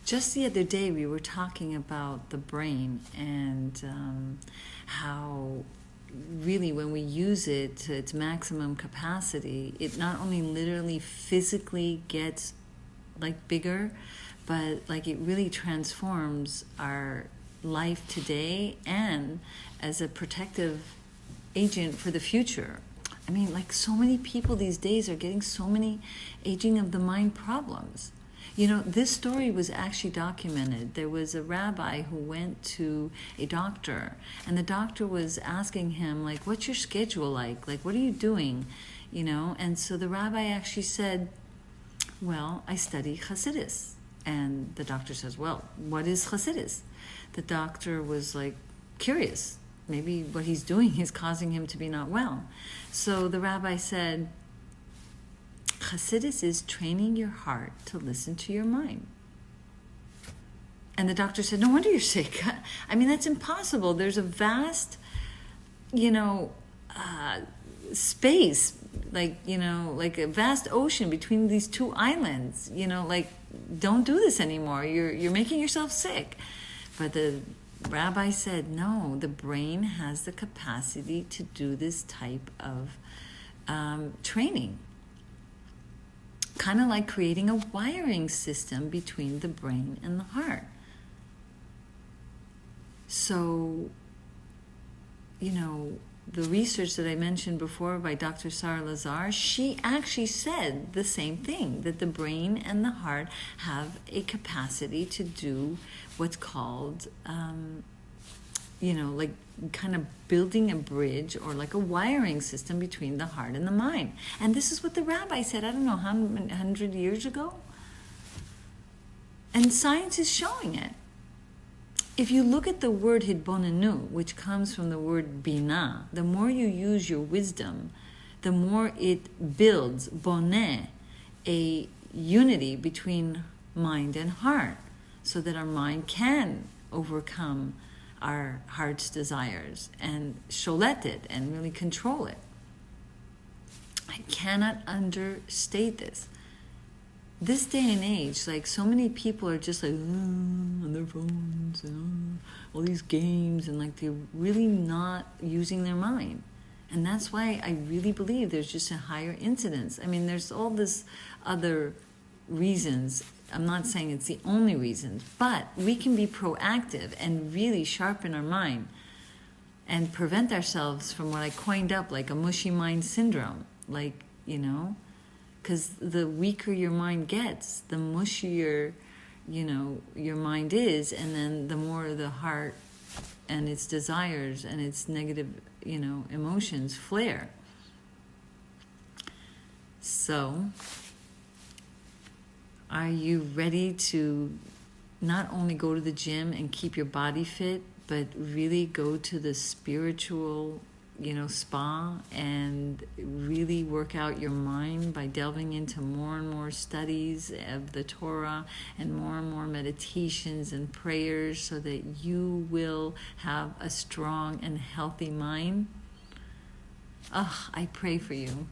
Just the other day, we were talking about the brain and how really when we use it to its maximum capacity, it not only literally physically gets like bigger, but like it really transforms our life today and as a protective agent for the future. I mean, like so many people these days are getting so many aging of the mind problems. You know, this story was actually documented. There was a rabbi who went to a doctor, and the doctor was asking him, like, what's your schedule like? Like, what are you doing? You know, and so the rabbi actually said, well, I study Hasidus. And the doctor says, well, what is Hasidus? The doctor was like curious. Maybe what he's doing is causing him to be not well. So the rabbi said, Hasidus is training your heart to listen to your mind. And the doctor said, no wonder you're sick. I mean, that's impossible. There's a vast, space, like a vast ocean between these two islands. Don't do this anymore. You're making yourself sick. But the rabbi said, no, the brain has the capacity to do this type of training. Kind of like creating a wiring system between the brain and the heart. So, the research that I mentioned before by Dr. Sarah Lazar, she actually said the same thing, that the brain and the heart have a capacity to do what's called, like kind of building a bridge or like a wiring system between the heart and the mind. And this is what the rabbi said, I don't know, 100 years ago. And science is showing it. If you look at the word hidbonenu, which comes from the word bina, the more you use your wisdom, the more it builds, boneh, a unity between mind and heart, so that our mind can overcome our heart's desires and sholet it and really control it. I cannot understate this. This day and age, like so many people are just like on their phones and all these games, and like they're really not using their mind. And that's why I really believe there's just a higher incidence. I mean, there's all this other reasons. I'm not saying it's the only reason, but we can be proactive and really sharpen our mind and prevent ourselves from what I coined up like a mushy mind syndrome. Because the weaker your mind gets, the mushier, your mind is, and then the more the heart and its desires and its negative, emotions flare. So, are you ready to not only go to the gym and keep your body fit, but really go to the spiritual spa and really work out your mind by delving into more and more studies of the Torah and more meditations and prayers so that you will have a strong and healthy mind? I pray for you.